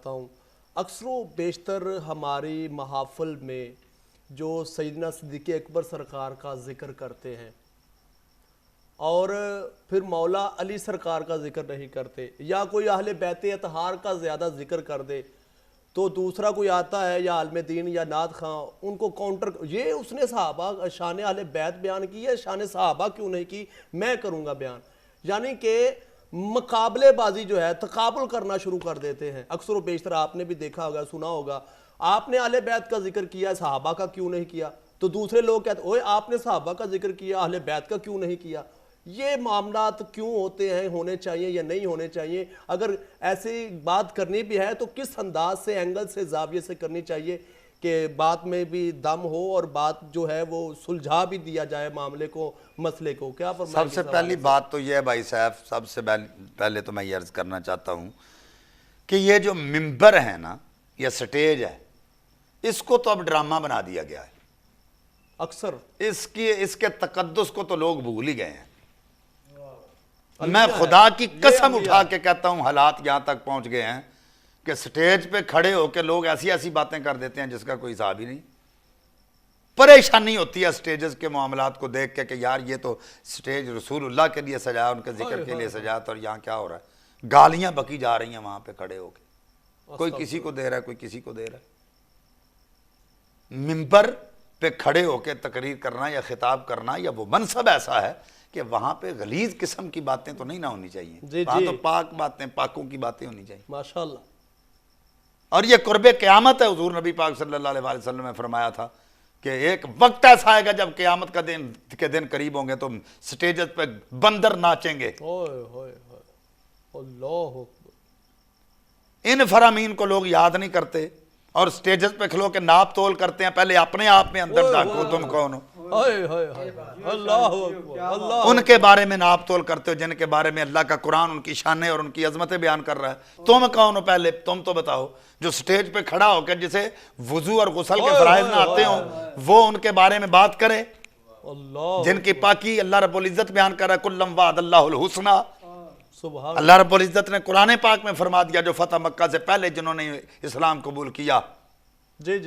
ہوں اکثر و بیشتر ہماری محافل میں جو سیدنا صدیق اکبر سرکار کا ذکر کرتے ہیں اور پھر مولا علی سرکار کا ذکر نہیں کرتے یا کوئی اہل بیت اطہار کا زیادہ ذکر کر دے تو دوسرا کوئی آتا ہے یا عالم دین یا نعت خواں ان کو کاؤنٹر یہ اس نے صحابہ شان اہل بیت بیان کی ہے، شان صحابہ کیوں نہیں کی، میں کروں گا بیان. یعنی کہ مقابلے بازی جو ہے تقابل کرنا شروع کر دیتے ہیں. اکثر و بیشتر آپ نے بھی دیکھا ہوگا، سنا ہوگا، آپ نے اہل بیت کا ذکر کیا، صحابہ کا کیوں نہیں کیا، تو دوسرے لوگ کہتے اوئے آپ نے صحابہ کا ذکر کیا، اہل بیت کا کیوں نہیں کیا. یہ معاملات کیوں ہوتے ہیں، ہونے چاہیے یا نہیں ہونے چاہیے؟ اگر ایسی بات کرنی بھی ہے تو کس انداز سے، اینگل سے، زاویے سے کرنی چاہیے کہ بات میں بھی دم ہو اور بات جو ہے وہ سلجھا بھی دیا جائے معاملے کو، مسئلے کو. کیا فرمائیں گے؟ سب سے پہلی بات تو یہ ہے بھائی صاحب، سب سے پہلے تو میں یہ عرض کرنا چاہتا ہوں کہ یہ جو ممبر ہے نا، یہ سٹیج ہے، اس کو تو اب ڈرامہ بنا دیا گیا ہے. اکثر اس کے تقدس کو تو لوگ بھول ہی گئے ہیں. میں خدا کی قسم اٹھا کے کہتا ہوں حالات یہاں تک پہنچ گئے ہیں کہ سٹیج پہ کھڑے ہو کے لوگ ایسی ایسی باتیں کر دیتے ہیں جس کا کوئی حساب ہی نہیں. پریشانی ہوتی ہے سٹیجز کے معاملات کو دیکھ کے کہ یار یہ تو سٹیج رسول اللہ کے لیے سجایا، ان کے ذکر کے لیے سجایا، اور یہاں کیا ہو رہا ہے؟ گالیاں بکی جا رہی ہیں وہاں پہ کھڑے ہو کے، کوئی کسی کو دے رہا ہے، کوئی کسی کو دے رہا ہے. ممبر پہ کھڑے ہو کے تقریر کرنا یا خطاب کرنا یا وہ منصب ایسا ہے کہ وہاں پہ غلیظ قسم کی باتیں تو نہیں نہ ہونی چاہیے. وہاں تو پاک باتیں، پاکوں کی باتیں ہونی چاہیے. ماشاءاللہ. اور یہ قرب قیامت ہے. حضور نبی پاک صلی اللہ علیہ وسلم نے فرمایا تھا کہ ایک وقت ایسا آئے گا جب قیامت کا دن قریب ہوں گے تو سٹیجز پہ بندر ناچیں گے. اللہ ان فرامین کو لوگ یاد نہیں کرتے اور سٹیجز پہ کھلو کے ناپ تول کرتے ہیں. پہلے اپنے آپ میں اندر جھانکو تم کون ہو. ان کے بارے میں ناپ تول کرتے ہو جن کے بارے میں اللہ کا قرآن ان کی شانیں اور ان کی عظمتیں بیان کر رہا ہے. تم کون ہو؟ پہلے تم تو بتاؤ. جو سٹیج پہ کھڑا ہو کے جسے وضو اور غسل کے فرائض نہ آتے ہوں وہ ان کے بارے میں بات کرے. جن کی پاکی اللہ رب العزت بیان کر رہا ہے، کلم وعد اللہ الحسنی. اللہ رب العزت نے قرآن پاک میں فرما دیا جو فتح مکہ سے پہلے جنہوں نے اسلام قبول کیا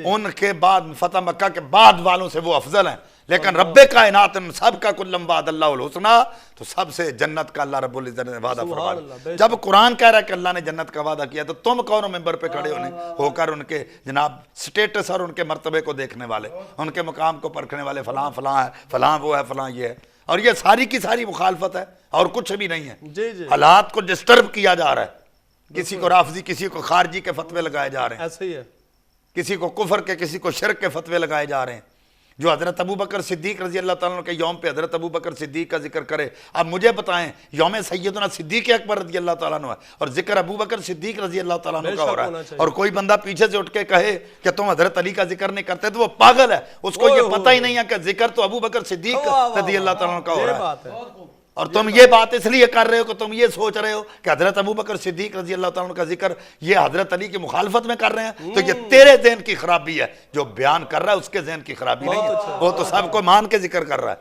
ان کے بعد فتح مکہ کے بعد والوں سے وہ افضل ہیں. لیکن رب کائنات سب کا کلم وعد اللہ الحسنی، تو سب سے جنت کا اللہ رب العزت نے وعدہ فرمایا. جب قرآن کہہ رہا ہے کہ اللہ نے جنت کا وعدہ کیا تو تم کون ممبر پہ کھڑے ہو کر ان کے جناب سٹیٹس اور ان کے مرتبے کو دیکھنے والے، ان کے مقام کو پرکھنے والے، فلاں فلاں ہے، فلاں وہ ہے، فلاں یہ ہے. اور یہ ساری کی ساری مخالفت ہے اور کچھ بھی نہیں ہے. حالات کو ڈسٹرب کیا جا رہا ہے. کسی کو رافضی، کسی کو خارجی کے فتوے لگائے جا رہے ہیں، ایسے ہی ہے. کسی کو کفر کے، کسی کو شرک کے فتوے لگائے جا رہے ہیں. جو حضرت ابو بکر صدیق رضی اللہ تعالیٰ عنہ کے یوم پہ حضرت ابو بکر صدیق کا ذکر کرے. اب مجھے بتائیں، یوم سیدنا صدیق اکبر رضی اللہ تعالیٰ عنہ ہے اور ذکر ابو بکر صدیق رضی اللہ تعالیٰ عنہ کا ہو رہا ہے، اور کوئی بندہ پیچھے سے اٹھ کے کہے کہ تم حضرت علی کا ذکر نہیں کرتے تو وہ پاگل ہے. اس کو یہ پتہ ہی نہیں ہے کہ ذکر تو ابو بکر صدیق رضی اللہ تعالیٰ عنہ کا ہو رہا ہے. اور تم یہ بات اس لیے کر رہے ہو کہ تم یہ سوچ رہے ہو کہ حضرت ابو بکر صدیق رضی اللہ تعالیٰ عنہ کا ذکر یہ حضرت علی کی مخالفت میں کر رہے ہیں. تو یہ تیرے ذہن کی خرابی ہے. جو بیان کر رہا ہے اس کے ذہن کی خرابی نہیں ہے، وہ تو سب کو مان کے ذکر کر رہا ہے.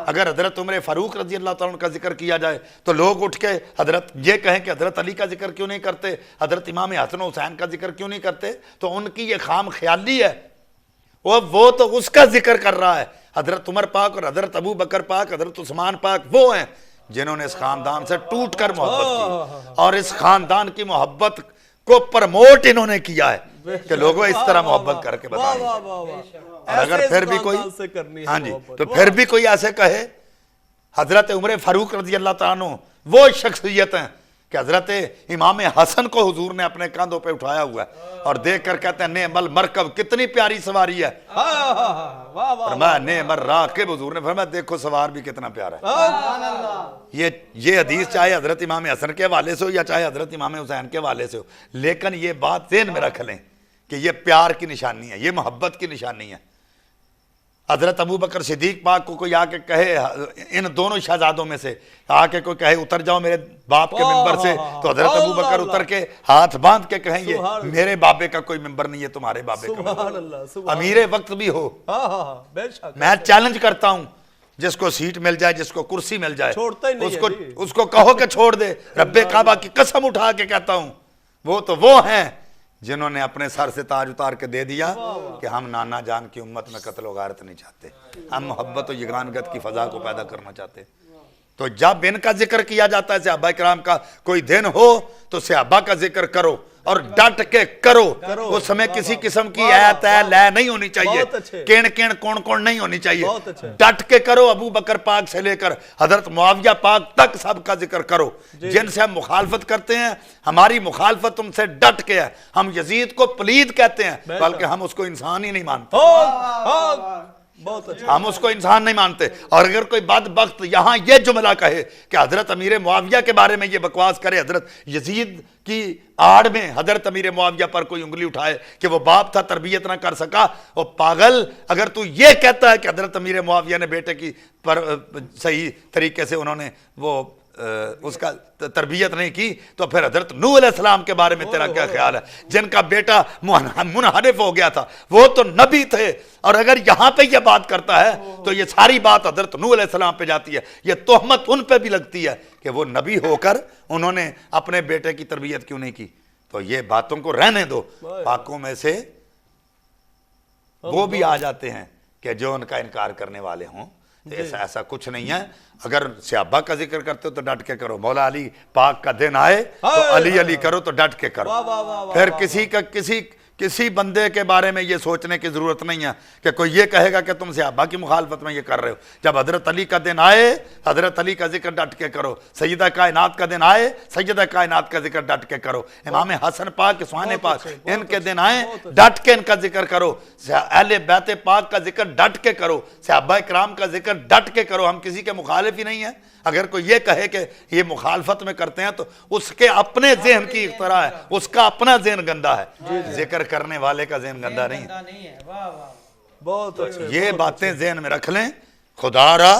اگر حضرت عمر فاروق رضی اللہ تعالیٰ عنہ کا ذکر کیا جائے تو لوگ اٹھ کے حضرت یہ کہیں کہ حضرت علی کا ذکر کیوں نہیں کرتے، حضرت امام حسن و حسین کا ذکر کیوں نہیں کرتے. تو ان کی یہ خام خیالی ہے. وہ تو اس کا ذکر کر رہا ہے. حضرت عمر پاک اور حضرت ابو بکر پاک، حضرت عثمان پاک وہ ہیں جنہوں نے اس خاندان سے ٹوٹ کر محبت کی اور اس خاندان کی محبت کو پرموٹ انہوں نے کیا ہے کہ لوگوں اس طرح محبت کر کے بتائیں. اور اگر پھر بھی کوئی تو پھر بھی کوئی ایسے کہے حضرت عمر فاروق رضی اللہ تعالیٰ عنہ وہ شخصیت ہیں کہ حضرت امام حسن کو حضور نے اپنے کاندھوں پہ اٹھایا ہوا ہے اور دیکھ کر کہتے ہیں نعم المرکب، کتنی پیاری سواری ہے. فرمایا نعم الراکب، حضور نے فرمایا دیکھو سوار بھی کتنا پیارا ہے. یہ حدیث چاہے حضرت امام حسن کے حوالے سے ہو یا چاہے حضرت امام حسین کے حوالے سے ہو، لیکن یہ بات ذہن میں رکھ لیں کہ یہ پیار کی نشانی ہے، یہ محبت کی نشانی ہے. حضرت ابو بکر صدیق پاک کو کوئی آ کے کہے، ان دونوں شہزادوں میں سے آ کے کوئی کہے اتر جاؤ میرے باپ کے ممبر سے، تو حضرت ابو بکر اتر کے ہاتھ باندھ کے کہیں یہ میرے بابے کا کوئی ممبر نہیں ہے، تمہارے بابے کا ممبر. امیر وقت بھی ہو، میں چیلنج کرتا ہوں جس کو سیٹ مل جائے، جس کو کرسی مل جائے اس کو کہو کہ چھوڑ دے. رب کعبہ کی قسم اٹھا کے کہتا ہوں وہ تو وہ ہیں جنہوں نے اپنے سر سے تاج اتار کے دے دیا کہ ہم نانا جان کی امت میں قتل و غارت نہیں چاہتے، ہم محبت و یگانگت کی فضا کو پیدا کرنا چاہتے۔ تو جب ان کا ذکر کیا جاتا ہے صحابہ کرام کا کوئی دن ہو تو صحابہ کا ذکر کرو اور ڈٹ کے کرو، اس میں کسی قسم کی ایت ہے لے نہیں ہونی چاہیے، کین کون نہیں ہونی چاہیے، ڈٹ کے کرو۔ ابو بکر پاک سے لے کر حضرت معاویہ پاک تک سب کا ذکر کرو۔ جن سے ہم مخالفت کرتے ہیں، ہماری مخالفت تم سے ڈٹ کے ہے۔ ہم یزید کو پلید کہتے ہیں بلکہ ہم اس کو انسان ہی نہیں مانتے، ہم اس کو انسان نہیں مانتے۔ اور اگر کوئی بدبخت یہاں یہ جملہ کہے کہ حضرت امیر معاویہ کے بارے میں یہ بکواس کرے، حضرت یزید کی آڑ میں حضرت امیر معاویہ پر کوئی انگلی اٹھائے کہ وہ باپ تھا تربیت نہ کر سکا، وہ پاگل۔ اگر تو یہ کہتا ہے کہ حضرت امیر معاویہ نے بیٹے کی پر صحیح طریقے سے انہوں نے وہ اس کا تربیت نہیں کی، تو پھر حضرت نوح علیہ السلام کے بارے میں تیرا کیا خیال ہے، جن کا بیٹا منحرف ہو گیا تھا، وہ تو نبی تھے۔ اور اگر یہاں پہ یہ بات کرتا ہے تو یہ ساری بات حضرت نوح علیہ السلام پہ جاتی ہے، یہ تہمت ان پہ بھی لگتی ہے کہ وہ نبی ہو کر انہوں نے اپنے بیٹے کی تربیت کیوں نہیں کی۔ تو یہ باتوں کو رہنے دو۔ پاکوں میں سے وہ بھی آ جاتے ہیں کہ جو ان کا انکار کرنے والے ہوں، ایسا کچھ نہیں ہے۔ اگر صحابہ کا ذکر کرتے ہو تو ڈٹ کے کرو، مولا علی پاک کا دن آئے تو علی علی کرو تو ڈٹ کے کرو۔ پھر کسی بندے کے بارے میں یہ سوچنے کی ضرورت نہیں ہے کہ کوئی یہ کہے گا کہ تم صحابہ کی مخالفت میں یہ کر رہے ہو۔ جب حضرت علی کا دن آئے حضرت علی کا ذکر ڈٹ کے کرو، سیدہ کائنات کا دن آئے سیدہ کائنات کا ذکر ڈٹ کے کرو، امام حسن پاک اسوان پاک ان کے دن آئے ڈٹ کے ان کا ذکر کرو، اہل بیت پاک کا ذکر ڈٹ کے کرو، صحابہ کرام کا ذکر ڈٹ کے کرو۔ ہم کسی کے مخالف ہی نہیں ہیں۔ اگر کوئی یہ کہے کہ یہ مخالفت میں کرتے ہیں تو اس کے اپنے ذہن کی اختراع ہے، اس کا اپنا ذہن گندا ہے، ذکر کرنے والے کا ذہن گندا نہیں ہے۔ بہت اچھا۔ یہ باتیں ذہن میں رکھ لیں۔ خدا را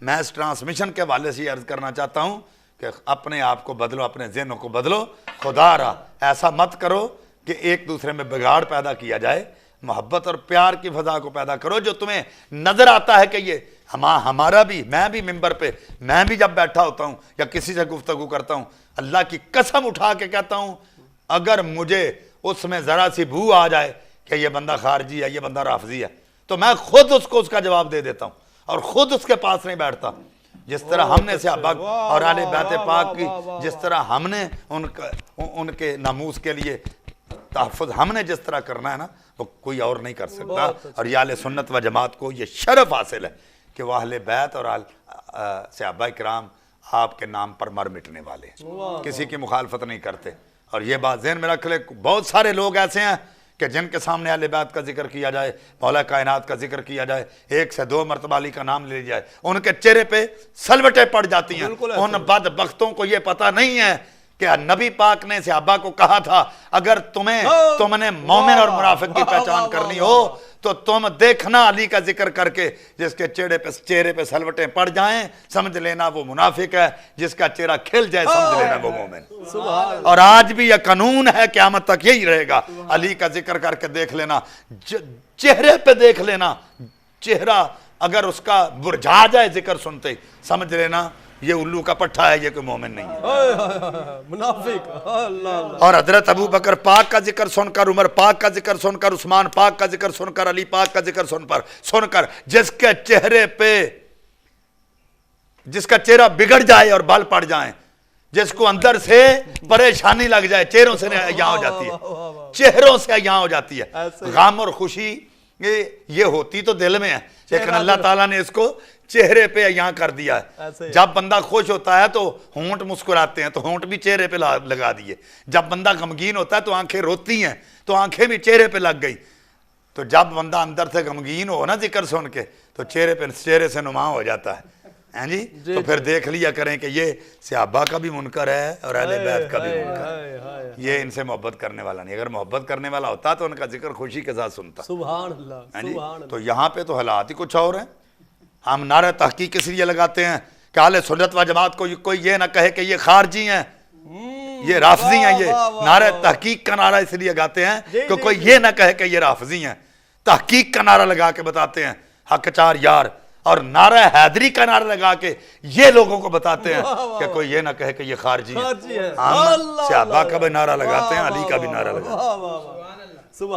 میں اس ٹرانسمیشن کے حوالے سے یہ عرض کرنا چاہتا ہوں کہ اپنے آپ کو بدلو، اپنے ذہنوں کو بدلو۔ خدا را ایسا مت کرو کہ ایک دوسرے میں بگاڑ پیدا کیا جائے، محبت اور پیار کی فضا کو پیدا کرو۔ جو تمہیں نظر آتا ہے کہ یہ ہمارا بھی، میں بھی ممبر پہ میں بھی جب بیٹھا ہوتا ہوں یا کسی سے گفتگو کرتا ہوں، اللہ کی قسم اٹھا کے کہتا ہوں اگر مجھے اس میں ذرا سی بو آ جائے کہ یہ بندہ خارجی ہے، یہ بندہ رافضی ہے، تو میں خود اس کو اس کا جواب دے دیتا ہوں اور خود اس کے پاس نہیں بیٹھتا۔ جس طرح ہم نے صحابہ اور اہل بیت پاک کی، جس طرح ہم نے ان کے ناموس کے لیے تحفظ ہم نے جس طرح کرنا ہے نا، وہ کوئی اور نہیں کر سکتا۔ اور یہ اہل سنت و جماعت کو یہ شرف حاصل ہے کہ وہ اہل بیت اور صحابہ کرام آپ کے نام پر مر مٹنے والے ہیں، کسی کی مخالفت نہیں کرتے۔ اور یہ بات ذہن میں رکھ لے، بہت سارے لوگ ایسے ہیں کہ جن کے سامنے اہل بیت کا ذکر کیا جائے، مولا کائنات کا ذکر کیا جائے، 1 سے 2 مرتبہ علی کا نام لے جائے، ان کے چہرے پہ سلوٹیں پڑ جاتی ہیں۔ ان بدبختوں کو یہ پتہ نہیں ہے کہ نبی پاک نے صحابہ کو کہا تھا اگر تم نے مومن اور منافق کی پہچان کرنی ہو تو تم دیکھنا علی کا ذکر کر کے جس کے چہرے پہ سلوٹیں پڑ جائیں سمجھ لینا وہ منافق ہے، جس کا چہرہ کھل جائے سمجھ لینا وہ مومن۔ اور آج بھی یہ قانون ہے، قیامت تک یہی رہے گا۔ علی کا ذکر کر کے دیکھ لینا، چہرے پہ دیکھ لینا، چہرہ اگر اس کا برجھا جائے ذکر سنتے سمجھ لینا یہ الو کا پٹھا ہے، یہ کوئی مومن نہیں ہے، منافق۔ اور حضرت ابو بکر پاک کا ذکر سن کر، عمر پاک کا ذکر سن کر، عثمان پاک کا ذکر سن کر، علی پاک کا ذکر سن کر جس کے چہرے پہ جس کا چہرہ بگڑ جائے اور بال پڑ جائیں، جس کو اندر سے پریشانی لگ جائے، چہروں سے یہاں ہو جاتی ہے، چہروں سے یہاں ہو جاتی ہے۔ غم اور خوشی یہ ہوتی تو دل میں ہے، لیکن اللہ تعالیٰ نے اس کو چہرے پہ یہاں کر دیا ہے۔ جب بندہ خوش ہوتا ہے تو ہونٹ مسکراتے ہیں، تو ہونٹ بھی چہرے پہ لگا دیے۔ جب بندہ غمگین ہوتا ہے تو آنکھیں روتی ہیں، تو آنکھیں بھی چہرے پہ لگ گئی۔ تو جب بندہ اندر سے غمگین ہو نا ذکر سن کے تو چہرے سے نمایاں ہو جاتا ہے۔ جی تو پھر دیکھ لیا کریں کہ یہ صحابہ کا بھی منکر ہے اور اہل بیت کا بھی منکر ہے، یہ ان سے محبت کرنے والا نہیں۔ اگر محبت کرنے والا ہوتا تو ان کا ذکر خوشی کے ساتھ سنتا۔ سبحان اللہ، جی سبحان اللہ۔ تو یہاں پہ تو حالات ہی کچھ اور ہیں۔ ہم نعرہ تحقیق اس لیے لگاتے ہیں کہ اہل سنت و جماعت کو کوئی یہ نہ کہے کہ یہ خارجی ہیں، یہ رافضی ہیں۔ یہ نعرہ تحقیق کا نعرہ اس لیے لگاتے ہیں کہ کوئی یہ نہ کہے کہ یہ رافضی ہیں، تحقیق کا نعرہ لگا کے بتاتے ہیں حق چار یار اور نعرہ حیدری کا نعرہ لگا کے یہ لوگوں کو بتاتے ہیں کہ کوئی یہ نہ کہے کہ یہ خارجی ہیں. خارجی ہے. ہم صحابہ کا بھی نعرہ لگاتے ہیں, علی کا بھی نعرہ لگاتے ہیں.